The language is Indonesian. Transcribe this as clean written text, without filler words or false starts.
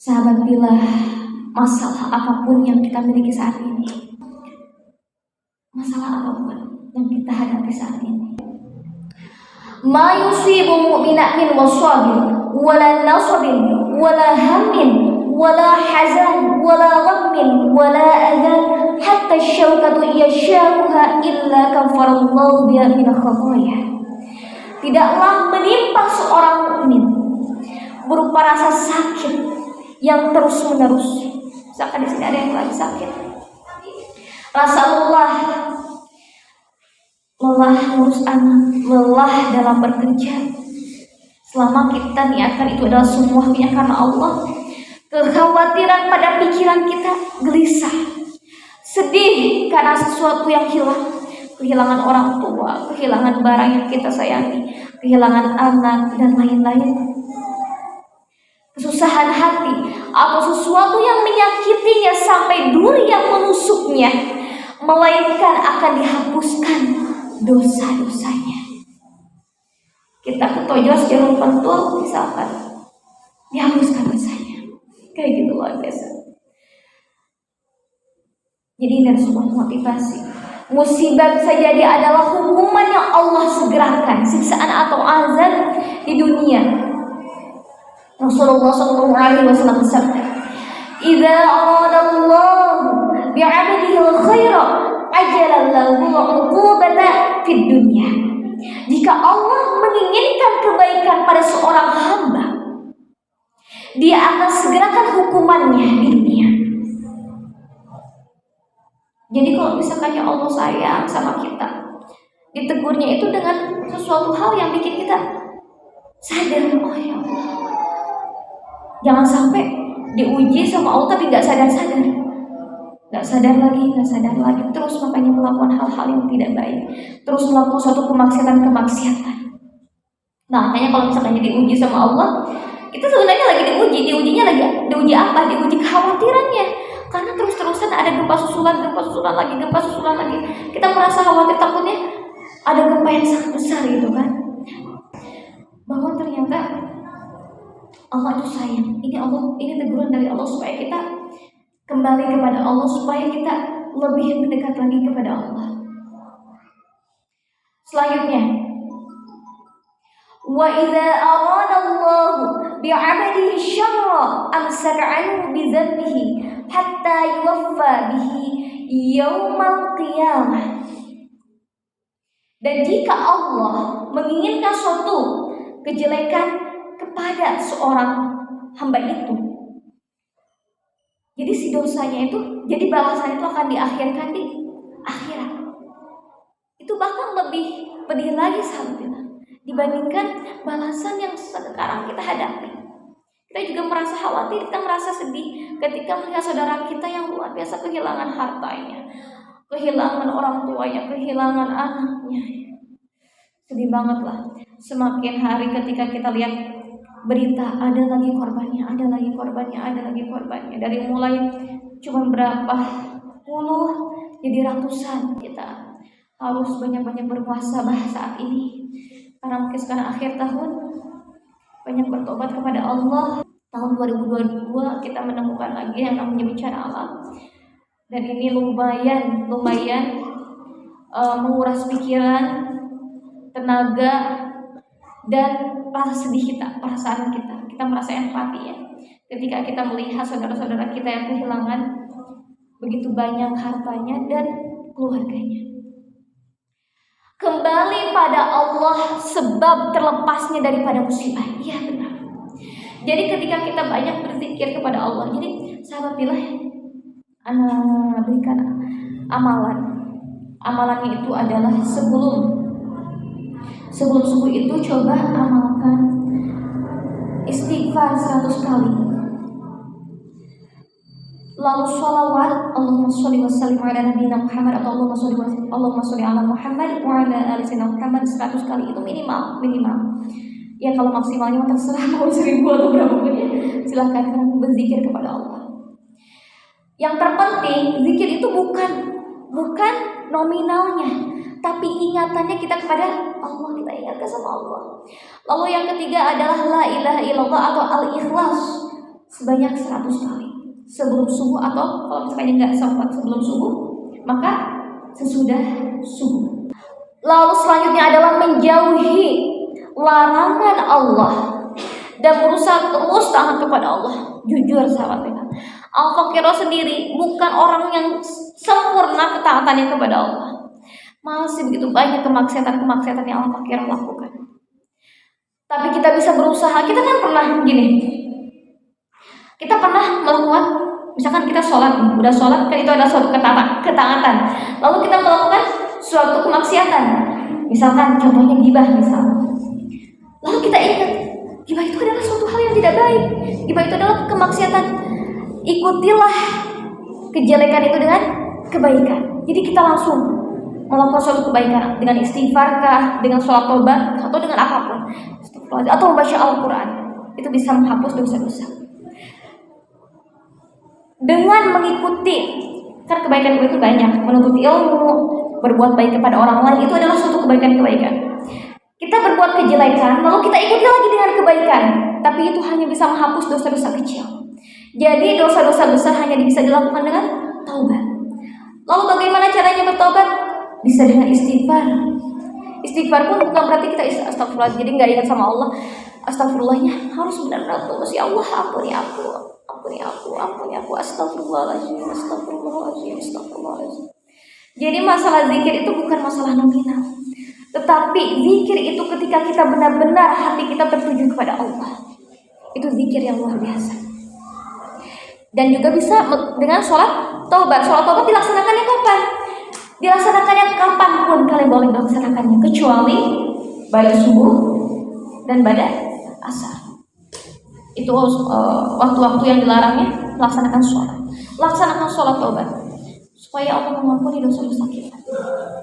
Sahabat, bila masalah apapun yang kita miliki saat ini, masalah apapun yang kita hadapi saat ini, ma yusibu mu'mina min wasabin wala nasabin wala hammin wala hazan wala ghammin wala adhan hatta syaukatu yashaquha illa kafarallahu biha min khataya. Tidaklah menimpa seorang mukmin berupa rasa sakit yang terus menerus. Misalkan di sini ada yang lagi sakit, rasa lelah ngurus anak, lelah dalam bekerja. Selama kita niatkan itu adalah semuanya karena Allah, kekhawatiran pada pikiran kita, gelisah, sedih karena sesuatu yang hilang, kehilangan orang tua, kehilangan barang yang kita sayangi, kehilangan anak dan lain-lain, kesusahan hati atau sesuatu yang menyakitinya sampai duri yang menusuknya, melainkan akan dihapuskan dosa-dosanya. Kita ketojos jarum pentul misalkan, dihapuskan dosanya. Kayak gitu luar biasa. Jadi ini adalah sebuah motivasi. Musibah bisa jadi adalah hukuman yang Allah segerakan, siksaan atau azab di dunia. Rasulullah SAW bersabda, "Idza aradallahu bi'abdihi al-khaira ajala lahu 'uqubata fid dunya." Jika Allah menginginkan kebaikan pada seorang hamba, Dia akan segerakan hukumannya di dunia. Jadi kalau misalkan Allah sayang sama kita, ditegurnya itu dengan sesuatu hal yang bikin kita sadar, oh ya Allah. Jangan sampai diuji sama Allah tapi gak sadar-sadar, gak sadar lagi, terus makanya melakukan hal-hal yang tidak baik, terus melakukan suatu kemaksiatan. Nah, makanya kalau misalkan diuji sama Allah, kita sebenarnya lagi diujinya lagi diuji apa? Diuji kekhawatirannya, karena terus-terusan ada gempa susulan lagi. Kita merasa khawatir, takutnya ada gempa yang sangat besar gitu kan. Bahwa ternyata Allah itu sayang. Ini teguran dari Allah supaya kita kembali kepada Allah, supaya kita lebih mendekat lagi kepada Allah. Selanjutnya, wa idza arada Allah bi'abdihi syarra amsaka 'anhu bi dhanbihi hatta yuwaffa bihi yaumal qiyamah. Dan jika Allah menginginkan suatu kejelekan kepada seorang hamba itu, jadi si dosanya itu, jadi balasan itu akan diakhirkan di akhirat. Itu bahkan lebih pedih lagi sahabat, dibandingkan balasan yang sekarang kita hadapi. Kita juga merasa khawatir, kita merasa sedih ketika melihat saudara kita yang luar biasa kehilangan hartanya, kehilangan orang tuanya, kehilangan anaknya. Sedih banget lah. Semakin hari ketika kita lihat berita, ada lagi korbannya. Dari mulai cuma berapa puluh jadi ratusan. Kita harus banyak-banyak bermuhasabah saat ini, karena mungkin sekarang akhir tahun, banyak bertobat kepada Allah. Tahun 2022 kita menemukan lagi yang namanya bencana alam, dan ini lumayan menguras pikiran, tenaga, dan rasa sedih kita, perasaan kita. Kita merasa empati ya, ketika kita melihat saudara-saudara kita yang kehilangan begitu banyak hartanya dan keluarganya. Kembali pada Allah sebab terlepasnya daripada musibah. Iya benar. Jadi ketika kita banyak berzikir kepada Allah, jadi sahabat pilih, Ana berikan amalan. Amalannya itu adalah sebelum subuh itu coba amalkan istighfar 100 kali, lalu sholawat Allahumma sholli wa sallim ala nabiyina Muhammad atau Allahumma sholli ala Muhammad wa ala ali sayyidina Muhammad 100 kali. Itu minimal. Ya kalau maksimalnya terserah mau 1000 atau berapa pun ya, silahkan berzikir kepada Allah. Yang terpenting zikir itu bukan nominalnya, tapi ingatannya kita kepada Allah, kita ingatkan sama Allah. Lalu yang ketiga adalah la ilaha illallah atau al-ikhlas. sebanyak 100 kali sebelum subuh, atau kalau misalnya nggak sempat sebelum subuh, maka sesudah subuh. Lalu selanjutnya adalah menjauhi larangan Allah dan berusaha terus taat kepada Allah. Jujur sahabat Tuhan, Al-Faqir sendiri bukan orang yang sempurna ketaatannya kepada Allah. Masih begitu banyak kemaksiatan-kemaksiatan yang Al-Faqir lakukan. Tapi kita bisa berusaha. Kita kan pernah gini, kita pernah melakukan, misalkan kita sholat, udah sholat kan itu ada suatu ketaatan. Lalu kita melakukan suatu kemaksiatan, misalkan contohnya gibah misalnya. Lalu kita ingat, gibah itu adalah suatu hal yang tidak baik. Gibah itu adalah kemaksiatan. Ikutilah kejelekan itu dengan kebaikan. Jadi kita langsung melakukan suatu kebaikan dengan istighfarkah, dengan sholat tobat, atau dengan apapun, atau membaca Al-Quran. Itu bisa menghapus dosa-dosa. Dengan mengikuti, kan kebaikan itu banyak, menuntut ilmu, berbuat baik kepada orang lain, itu adalah suatu kebaikan-kebaikan. Kita berbuat kejelekan, lalu kita ikuti lagi dengan kebaikan, tapi itu hanya bisa menghapus dosa-dosa kecil. Jadi dosa-dosa besar hanya bisa dilakukan dengan taubat. Lalu bagaimana caranya bertobat? Bisa dengan istighfar. Istighfar pun bukan berarti kita astagfirullah, jadi nggak ingat sama Allah. Astagfirullahnya harus benar-benar tulus. Ya Allah, ampuni aku, astagfirullahaladzim. Jadi masalah zikir itu bukan masalah nominal, tetapi zikir itu ketika kita benar-benar hati kita tertuju kepada Allah, itu zikir yang luar biasa. Dan juga bisa dengan sholat taubat. Sholat taubat dilaksanakannya kapan? Dilaksanakannya kapanpun kalian boleh melaksanakannya, kecuali pada subuh dan pada asar. Itu waktu-waktu yang dilarangnya laksanakan sholat. Laksanakan sholat taubat supaya Allah mengampuni dosa-dosa kita.